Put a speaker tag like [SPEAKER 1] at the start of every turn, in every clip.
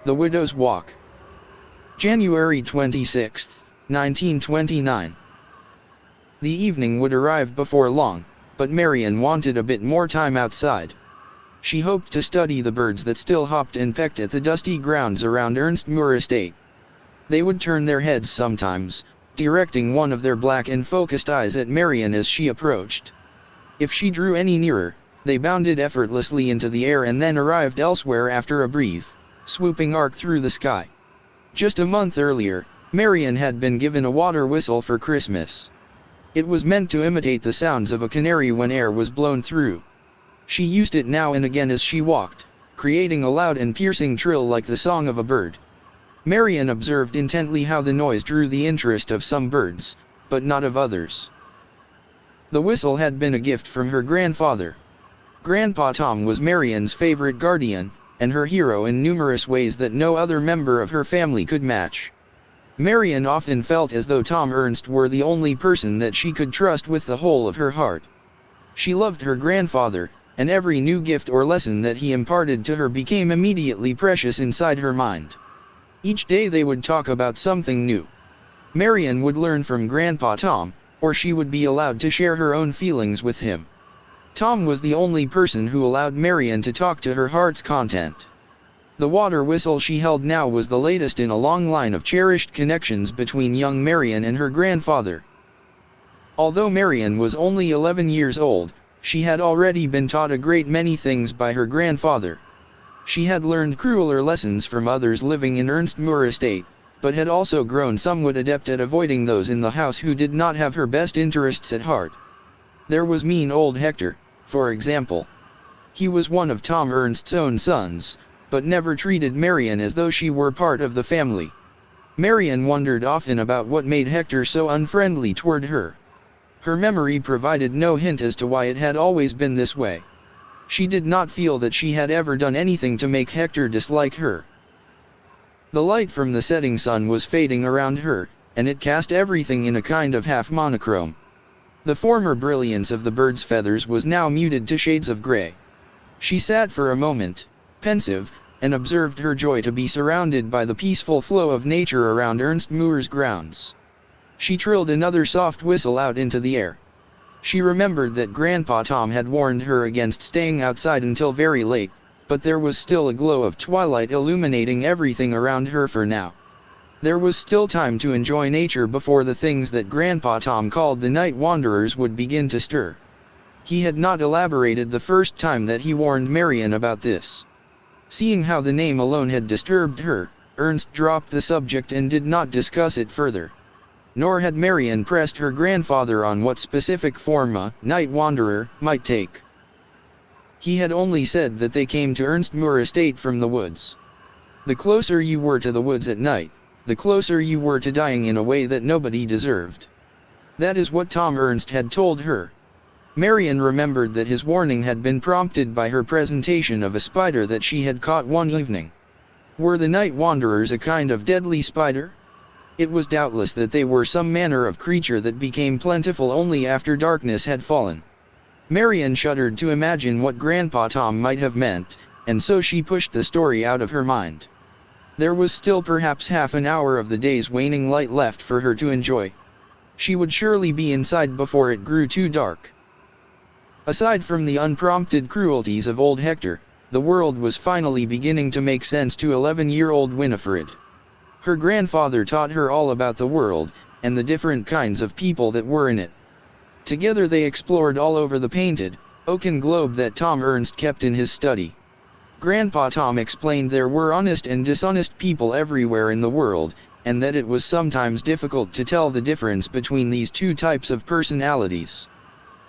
[SPEAKER 1] The Widow's Walk. January 26, 1929. The evening would arrive before long, but Marian wanted a bit more time outside. She hoped to study the birds that still hopped and pecked at the dusty grounds around Ernstmoor Estate. They would turn their heads sometimes, directing one of their black and focused eyes at Marian as she approached. If she drew any nearer, they bounded effortlessly into the air and then arrived elsewhere after a brief, swooping arc through the sky. Just a month earlier, Marian had been given a water whistle for Christmas. It was meant to imitate the sounds of a canary when air was blown through. She used it now and again as she walked, creating a loud and piercing trill like the song of a bird. Marian observed intently how the noise drew the interest of some birds, but not of others. The whistle had been a gift from her grandfather. Grandpa Tom was Marian's favorite guardian, and her hero in numerous ways that no other member of her family could match. Marian often felt as though Tom Ernst were the only person that she could trust with the whole of her heart. She loved her grandfather, and every new gift or lesson that he imparted to her became immediately precious inside her mind. Each day they would talk about something new. Marian would learn from Grandpa Tom, or she would be allowed to share her own feelings with him. Tom was the only person who allowed Marian to talk to her heart's content. The water whistle she held now was the latest in a long line of cherished connections between young Marian and her grandfather. Although Marian was only 11 years old, she had already been taught a great many things by her grandfather. She had learned crueler lessons from others living in Ernstmoor Estate, but had also grown somewhat adept at avoiding those in the house who did not have her best interests at heart. There was mean old Hector, for example. He was one of Tom Ernst's own sons, but never treated Marian as though she were part of the family. Marian wondered often about what made Hector so unfriendly toward her. Her memory provided no hint as to why it had always been this way. She did not feel that she had ever done anything to make Hector dislike her. The light from the setting sun was fading around her, and it cast everything in a kind of half monochrome. The former brilliance of the bird's feathers was now muted to shades of gray. She sat for a moment, pensive, and observed her joy to be surrounded by the peaceful flow of nature around Ernstmoor's grounds. She trilled another soft whistle out into the air. She remembered that Grandpa Tom had warned her against staying outside until very late, but there was still a glow of twilight illuminating everything around her for now. There was still time to enjoy nature before the things that Grandpa Tom called the night wanderers would begin to stir. He had not elaborated the first time that he warned Marian about this. Seeing how the name alone had disturbed her, Ernst dropped the subject and did not discuss it further. Nor had Marian pressed her grandfather on what specific form a night wanderer might take. He had only said that they came to Ernstmoor Estate from the woods. The closer you were to the woods at night, the closer you were to dying in a way that nobody deserved. That is what Tom Ernst had told her. Marian remembered that his warning had been prompted by her presentation of a spider that she had caught one evening. Were the night wanderers a kind of deadly spider? It was doubtless that they were some manner of creature that became plentiful only after darkness had fallen. Marian shuddered to imagine what Grandpa Tom might have meant, and so she pushed the story out of her mind. There was still perhaps half an hour of the day's waning light left for her to enjoy. She would surely be inside before it grew too dark. Aside from the unprompted cruelties of old Hector, the world was finally beginning to make sense to 11-year-old Winifred. Her grandfather taught her all about the world, and the different kinds of people that were in it. Together they explored all over the painted, oaken globe that Tom Ernst kept in his study. Grandpa Tom explained there were honest and dishonest people everywhere in the world, and that it was sometimes difficult to tell the difference between these two types of personalities.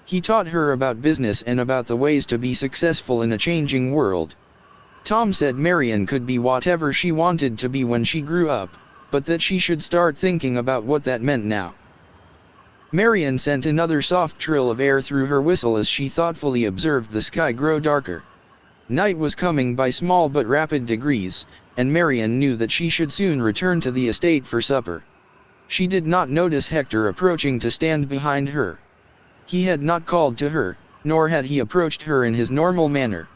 [SPEAKER 1] He taught her about business and about the ways to be successful in a changing world. Tom said Marian could be whatever she wanted to be when she grew up, but that she should start thinking about what that meant now. Marian sent another soft trill of air through her whistle as she thoughtfully observed the sky grow darker. Night was coming by small but rapid degrees, and Marian knew that she should soon return to the estate for supper. She did not notice Hector approaching to stand behind her. He had not called to her, nor had he approached her in his normal manner.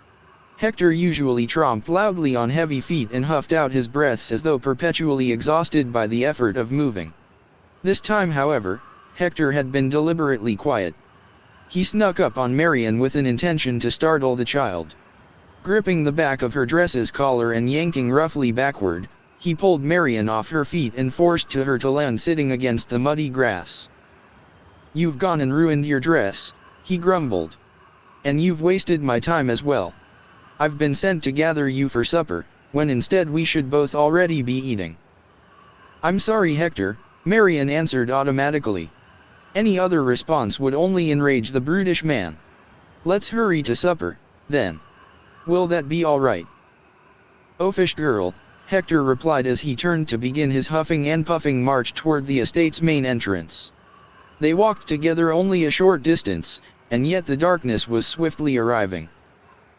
[SPEAKER 1] Hector usually tromped loudly on heavy feet and huffed out his breaths as though perpetually exhausted by the effort of moving. This time, however, Hector had been deliberately quiet. He snuck up on Marian with an intention to startle the child. Gripping the back of her dress's collar and yanking roughly backward, he pulled Marian off her feet and forced her to land sitting against the muddy grass. "You've gone and ruined your dress," he grumbled. "And you've wasted my time as well. I've been sent to gather you for supper, when instead we should both already be eating." "I'm sorry, Hector," Marian answered automatically. Any other response would only enrage the brutish man. "Let's hurry to supper, then. Will that be all right?" "Oafish girl," Hector replied as he turned to begin his huffing and puffing march toward the estate's main entrance. They walked together only a short distance, and yet the darkness was swiftly arriving.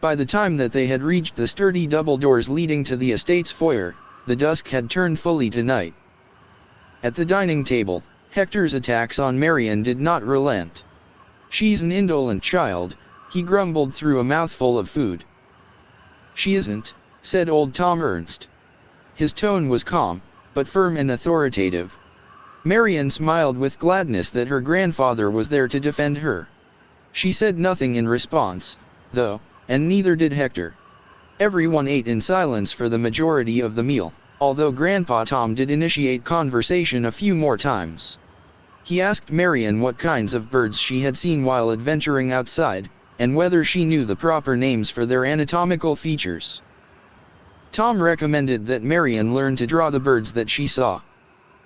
[SPEAKER 1] By the time that they had reached the sturdy double doors leading to the estate's foyer, the dusk had turned fully to night. At the dining table, Hector's attacks on Marian did not relent. "She's an indolent child," he grumbled through a mouthful of food. "She isn't," said old Tom Ernst. His tone was calm, but firm and authoritative. Marian smiled with gladness that her grandfather was there to defend her. She said nothing in response, though, and neither did Hector. Everyone ate in silence for the majority of the meal, although Grandpa Tom did initiate conversation a few more times. He asked Marian what kinds of birds she had seen while adventuring outside, and whether she knew the proper names for their anatomical features. Tom recommended that Marian learn to draw the birds that she saw.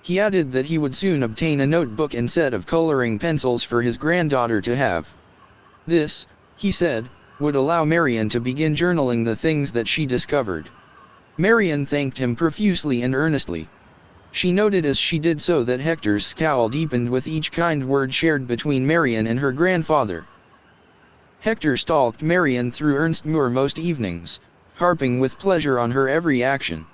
[SPEAKER 1] He added that he would soon obtain a notebook and set of coloring pencils for his granddaughter to have. This, he said, would allow Marian to begin journaling the things that she discovered. Marian thanked him profusely and earnestly. She noted as she did so that Hector's scowl deepened with each kind word shared between Marian and her grandfather. Hector stalked Marian through Ernstmoor most evenings, harping with pleasure on her every action.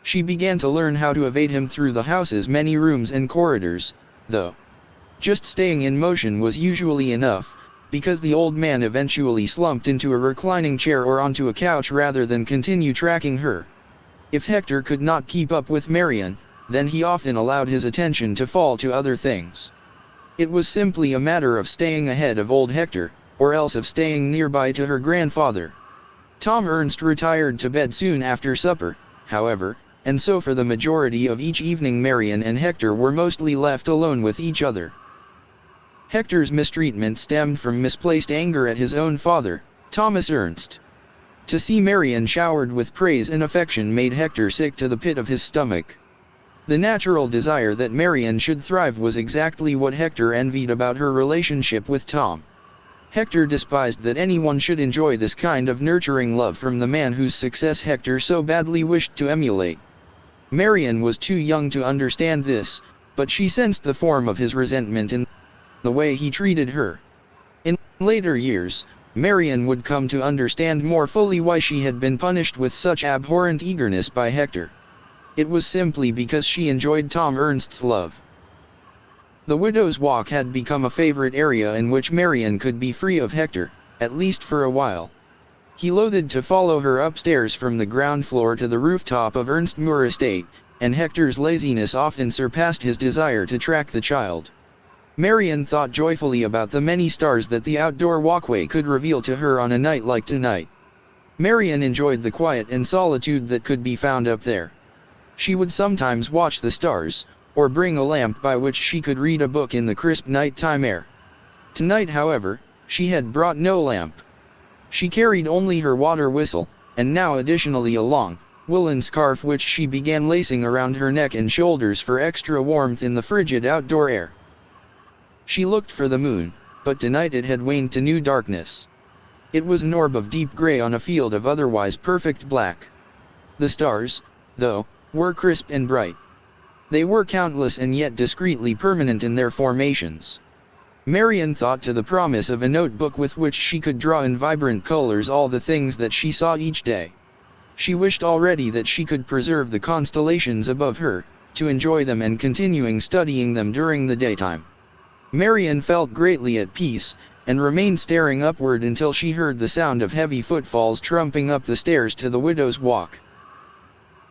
[SPEAKER 1] She began to learn how to evade him through the house's many rooms and corridors, though just staying in motion was usually enough, because the old man eventually slumped into a reclining chair or onto a couch rather than continue tracking her. If Hector could not keep up with Marian, then he often allowed his attention to fall to other things. It was simply a matter of staying ahead of old Hector, or else of staying nearby to her grandfather. Tom Ernst retired to bed soon after supper, however, and so for the majority of each evening Marian and Hector were mostly left alone with each other. Hector's mistreatment stemmed from misplaced anger at his own father, Thomas Ernst. To see Marian showered with praise and affection made Hector sick to the pit of his stomach. The natural desire that Marian should thrive was exactly what Hector envied about her relationship with Tom. Hector despised that anyone should enjoy this kind of nurturing love from the man whose success Hector so badly wished to emulate. Marian was too young to understand this, but she sensed the form of his resentment in the way he treated her. In later years, Marian would come to understand more fully why she had been punished with such abhorrent eagerness by Hector. It was simply because she enjoyed Tom Ernst's love. The Widow's Walk had become a favorite area in which Marian could be free of Hector, at least for a while. He loathed to follow her upstairs from the ground floor to the rooftop of Ernstmoor Estate, and Hector's laziness often surpassed his desire to track the child. Marian thought joyfully about the many stars that the outdoor walkway could reveal to her on a night like tonight. Marian enjoyed the quiet and solitude that could be found up there. She would sometimes watch the stars, or bring a lamp by which she could read a book in the crisp nighttime air. Tonight, however, she had brought no lamp. She carried only her water whistle, and now additionally a long, woolen scarf which she began lacing around her neck and shoulders for extra warmth in the frigid outdoor air. She looked for the moon, but tonight it had waned to new darkness. It was an orb of deep gray on a field of otherwise perfect black. The stars, though, were crisp and bright. They were countless and yet discreetly permanent in their formations. Marian thought to the promise of a notebook with which she could draw in vibrant colors all the things that she saw each day. She wished already that she could preserve the constellations above her, to enjoy them and continuing studying them during the daytime. Marian felt greatly at peace, and remained staring upward until she heard the sound of heavy footfalls tramping up the stairs to the widow's walk.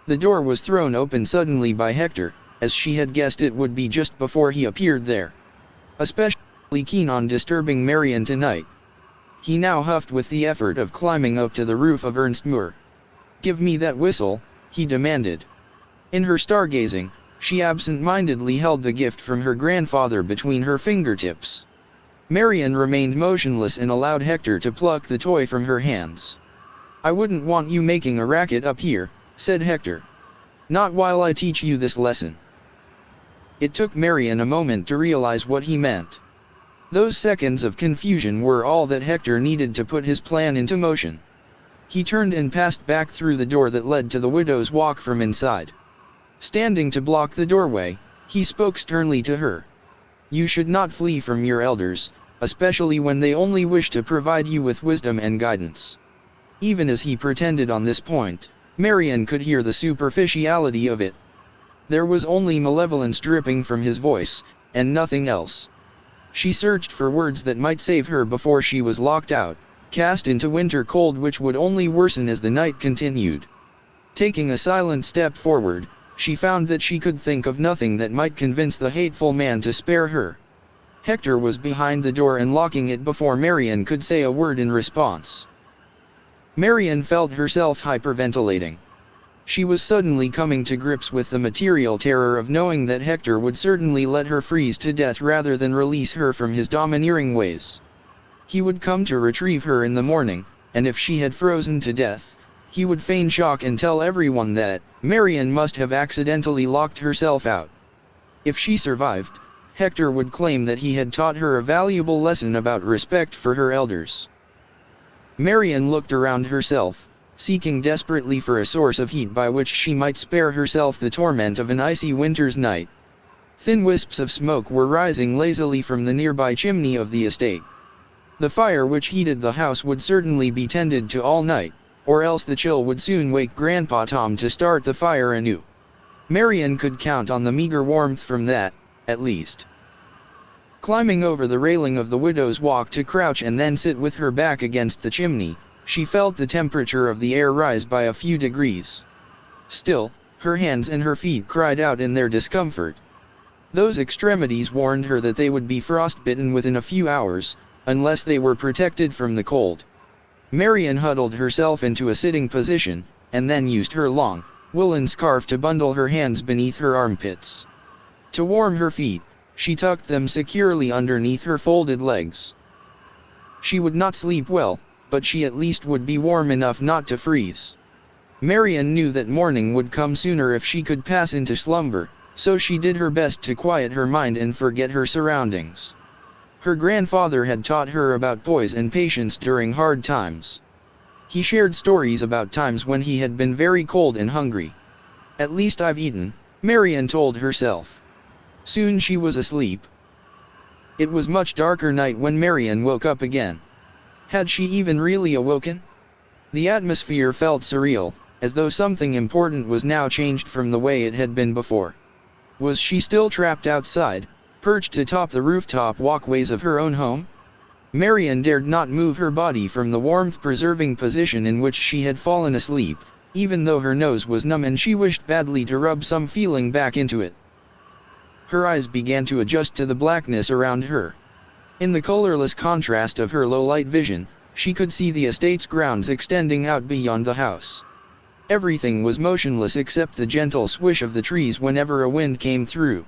[SPEAKER 1] The door was thrown open suddenly by Hector, as she had guessed it would be just before he appeared there. Especially keen on disturbing Marian tonight. He now huffed with the effort of climbing up to the roof of Ernstmoor. "Give me that whistle," he demanded. In her stargazing, she absent-mindedly held the gift from her grandfather between her fingertips. Marian remained motionless and allowed Hector to pluck the toy from her hands. "I wouldn't want you making a racket up here," said Hector. "Not while I teach you this lesson." It took Marian a moment to realize what he meant. Those seconds of confusion were all that Hector needed to put his plan into motion. He turned and passed back through the door that led to the widow's walk from inside. Standing to block the doorway, he spoke sternly to her. "You should not flee from your elders, especially when they only wish to provide you with wisdom and guidance." Even as he pretended on this point, Marian could hear the superficiality of it. There was only malevolence dripping from his voice, and nothing else. She searched for words that might save her before she was locked out, cast into winter cold which would only worsen as the night continued. Taking a silent step forward, she found that she could think of nothing that might convince the hateful man to spare her. Hector was behind the door and locking it before Marian could say a word in response. Marian felt herself hyperventilating. She was suddenly coming to grips with the material terror of knowing that Hector would certainly let her freeze to death rather than release her from his domineering ways. He would come to retrieve her in the morning, and if she had frozen to death, he would feign shock and tell everyone that Marian must have accidentally locked herself out. If she survived, Hector would claim that he had taught her a valuable lesson about respect for her elders. Marian looked around herself, seeking desperately for a source of heat by which she might spare herself the torment of an icy winter's night. Thin wisps of smoke were rising lazily from the nearby chimney of the estate. The fire which heated the house would certainly be tended to all night, or else the chill would soon wake Grandpa Tom to start the fire anew. Marian could count on the meager warmth from that, at least. Climbing over the railing of the widow's walk to crouch and then sit with her back against the chimney, she felt the temperature of the air rise by a few degrees. Still, her hands and her feet cried out in their discomfort. Those extremities warned her that they would be frostbitten within a few hours, unless they were protected from the cold. Marian huddled herself into a sitting position, and then used her long, woolen scarf to bundle her hands beneath her armpits. To warm her feet, she tucked them securely underneath her folded legs. She would not sleep well, but she at least would be warm enough not to freeze. Marian knew that morning would come sooner if she could pass into slumber, so she did her best to quiet her mind and forget her surroundings. Her grandfather had taught her about poise and patience during hard times. He shared stories about times when he had been very cold and hungry. "At least I've eaten," Marian told herself. Soon she was asleep. It was much darker night when Marian woke up again. Had she even really awoken? The atmosphere felt surreal, as though something important was now changed from the way it had been before. Was she still trapped outside, perched atop the rooftop walkways of her own home? Marian dared not move her body from the warmth-preserving position in which she had fallen asleep, even though her nose was numb and she wished badly to rub some feeling back into it. Her eyes began to adjust to the blackness around her. In the colorless contrast of her low-light vision, she could see the estate's grounds extending out beyond the house. Everything was motionless except the gentle swish of the trees whenever a wind came through.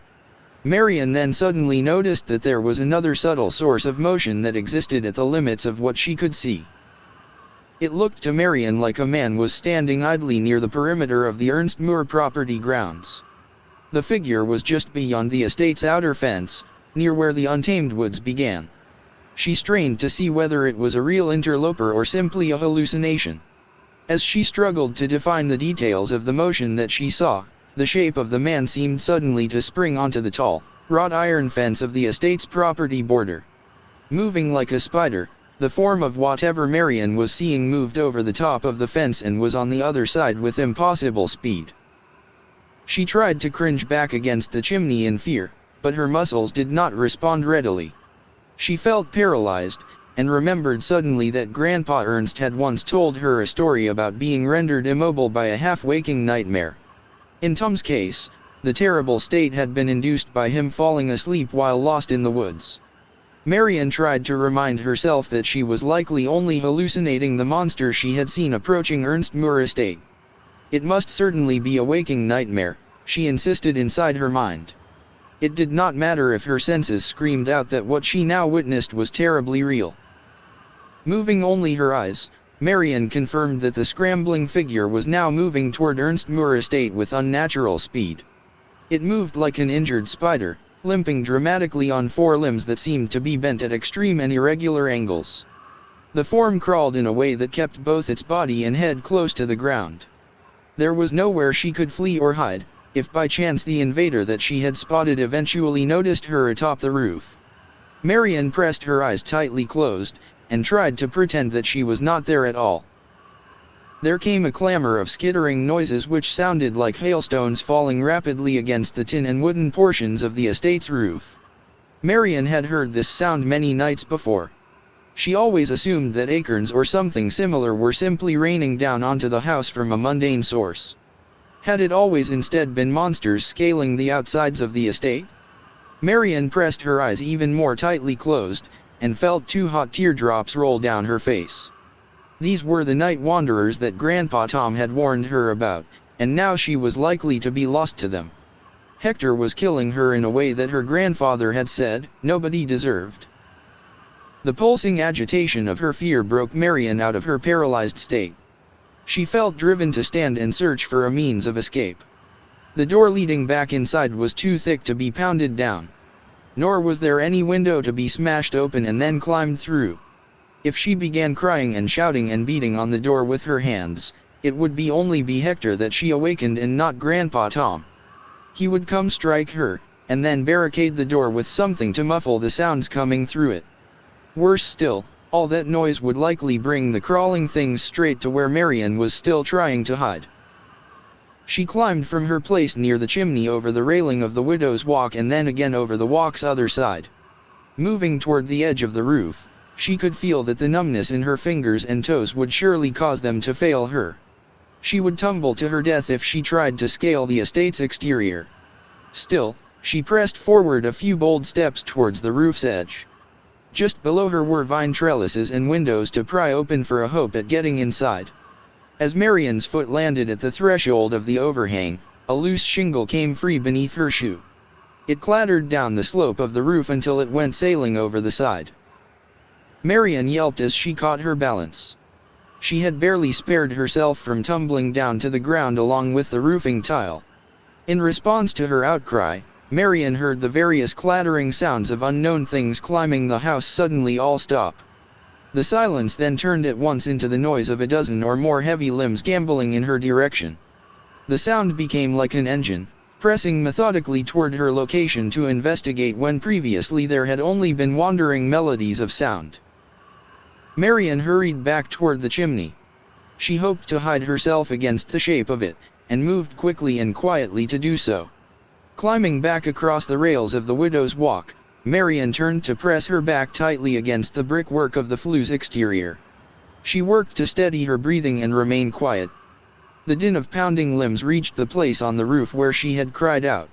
[SPEAKER 1] Marian then suddenly noticed that there was another subtle source of motion that existed at the limits of what she could see. It looked to Marian like a man was standing idly near the perimeter of the Ernstmoor property grounds. The figure was just beyond the estate's outer fence, near where the untamed woods began. She strained to see whether it was a real interloper or simply a hallucination. As she struggled to define the details of the motion that she saw, the shape of the man seemed suddenly to spring onto the tall, wrought iron fence of the estate's property border. Moving like a spider, the form of whatever Marian was seeing moved over the top of the fence and was on the other side with impossible speed. She tried to cringe back against the chimney in fear, but her muscles did not respond readily. She felt paralyzed, and remembered suddenly that Grandpa Ernst had once told her a story about being rendered immobile by a half-waking nightmare. In Tom's case, the terrible state had been induced by him falling asleep while lost in the woods. Marian tried to remind herself that she was likely only hallucinating the monster she had seen approaching Ernstmoor Estate. It must certainly be a waking nightmare, she insisted inside her mind. It did not matter if her senses screamed out that what she now witnessed was terribly real. Moving only her eyes, Marian confirmed that the scrambling figure was now moving toward Ernstmoor Estate with unnatural speed. It moved like an injured spider, limping dramatically on four limbs that seemed to be bent at extreme and irregular angles. The form crawled in a way that kept both its body and head close to the ground. There was nowhere she could flee or hide, if by chance the invader that she had spotted eventually noticed her atop the roof. Marian pressed her eyes tightly closed, and tried to pretend that she was not there at all. There came a clamor of skittering noises which sounded like hailstones falling rapidly against the tin and wooden portions of the estate's roof. Marian had heard this sound many nights before. She always assumed that acorns or something similar were simply raining down onto the house from a mundane source. Had it always instead been monsters scaling the outsides of the estate? Marian pressed her eyes even more tightly closed, and felt two hot teardrops roll down her face. These were the night wanderers that Grandpa Tom had warned her about, and now she was likely to be lost to them. Hector was killing her in a way that her grandfather had said nobody deserved. The pulsing agitation of her fear broke Marian out of her paralyzed state. She felt driven to stand and search for a means of escape. The door leading back inside was too thick to be pounded down. Nor was there any window to be smashed open and then climbed through. If she began crying and shouting and beating on the door with her hands, it would only be Hector that she awakened and not Grandpa Tom. He would come strike her, and then barricade the door with something to muffle the sounds coming through it. Worse still, all that noise would likely bring the crawling things straight to where Marian was still trying to hide. She climbed from her place near the chimney over the railing of the widow's walk and then again over the walk's other side. Moving toward the edge of the roof, she could feel that the numbness in her fingers and toes would surely cause them to fail her. She would tumble to her death if she tried to scale the estate's exterior. Still, she pressed forward a few bold steps towards the roof's edge. Just below her were vine trellises and windows to pry open for a hope at getting inside. As Marian's foot landed at the threshold of the overhang, a loose shingle came free beneath her shoe. It clattered down the slope of the roof until it went sailing over the side. Marian yelped as she caught her balance. She had barely spared herself from tumbling down to the ground along with the roofing tile. In response to her outcry, Marian heard the various clattering sounds of unknown things climbing the house suddenly all stop. The silence then turned at once into the noise of a dozen or more heavy limbs gamboling in her direction. The sound became like an engine, pressing methodically toward her location to investigate when previously there had only been wandering melodies of sound. Marian hurried back toward the chimney. She hoped to hide herself against the shape of it, and moved quickly and quietly to do so. Climbing back across the rails of the widow's walk, Marian turned to press her back tightly against the brickwork of the flue's exterior. She worked to steady her breathing and remain quiet. The din of pounding limbs reached the place on the roof where she had cried out.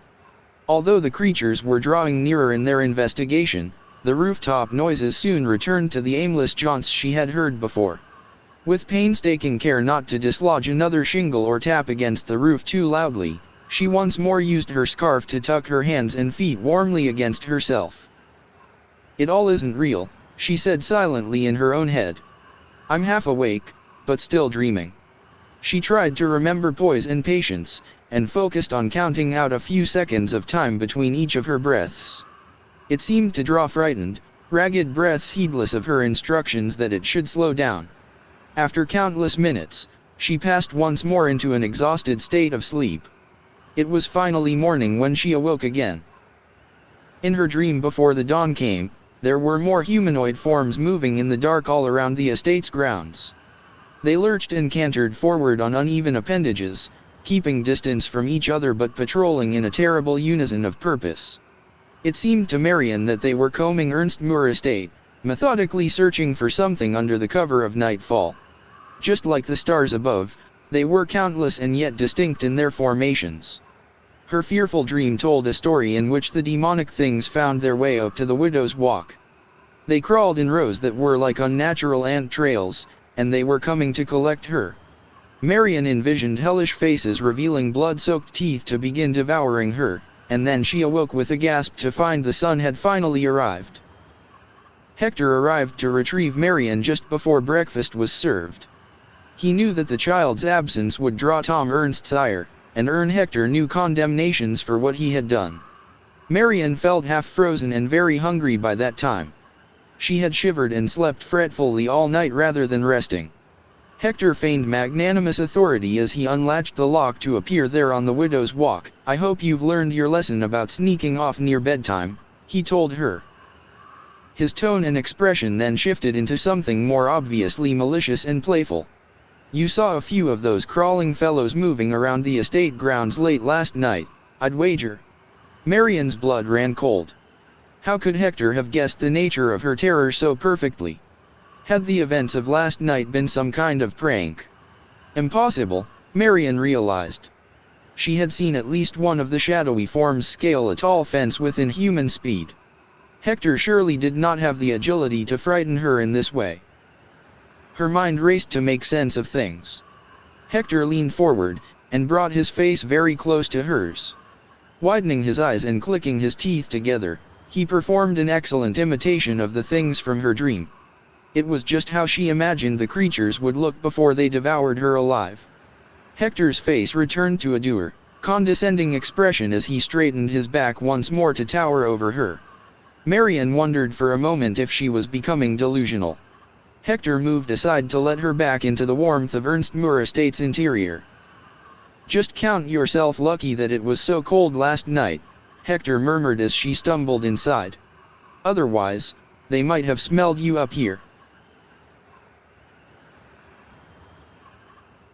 [SPEAKER 1] Although the creatures were drawing nearer in their investigation, the rooftop noises soon returned to the aimless jaunts she had heard before. With painstaking care not to dislodge another shingle or tap against the roof too loudly, she once more used her scarf to tuck her hands and feet warmly against herself. "It all isn't real," she said silently in her own head. "I'm half awake, but still dreaming." She tried to remember poise and patience, and focused on counting out a few seconds of time between each of her breaths. It seemed to draw frightened, ragged breaths heedless of her instructions that it should slow down. After countless minutes, she passed once more into an exhausted state of sleep. It was finally morning when she awoke again. In her dream before the dawn came, there were more humanoid forms moving in the dark all around the estate's grounds. They lurched and cantered forward on uneven appendages, keeping distance from each other but patrolling in a terrible unison of purpose. It seemed to Marian that they were combing Ernstmoor Estate, methodically searching for something under the cover of nightfall. Just like the stars above, they were countless and yet distinct in their formations. Her fearful dream told a story in which the demonic things found their way up to the widow's walk. They crawled in rows that were like unnatural ant trails, and they were coming to collect her. Marian envisioned hellish faces revealing blood-soaked teeth to begin devouring her, and then she awoke with a gasp to find the sun had finally arrived. Hector arrived to retrieve Marian just before breakfast was served. He knew that the child's absence would draw Tom Ernst's ire, and earn Hector new condemnations for what he had done. Marian felt half frozen and very hungry by that time. She had shivered and slept fretfully all night rather than resting. Hector feigned magnanimous authority as he unlatched the lock to appear there on the widow's walk. "I hope you've learned your lesson about sneaking off near bedtime," he told her. His tone and expression then shifted into something more obviously malicious and playful. "You saw a few of those crawling fellows moving around the estate grounds late last night, I'd wager." Marian's blood ran cold. How could Hector have guessed the nature of her terror so perfectly? Had the events of last night been some kind of prank? Impossible, Marian realized. She had seen at least one of the shadowy forms scale a tall fence within human speed. Hector surely did not have the agility to frighten her in this way. Her mind raced to make sense of things. Hector leaned forward, and brought his face very close to hers. Widening his eyes and clicking his teeth together, he performed an excellent imitation of the things from her dream. It was just how she imagined the creatures would look before they devoured her alive. Hector's face returned to a dour, condescending expression as he straightened his back once more to tower over her. Marian wondered for a moment if she was becoming delusional. Hector moved aside to let her back into the warmth of Ernstmoor Estate's interior. "Just count yourself lucky that it was so cold last night," Hector murmured as she stumbled inside. "Otherwise, they might have smelled you up here."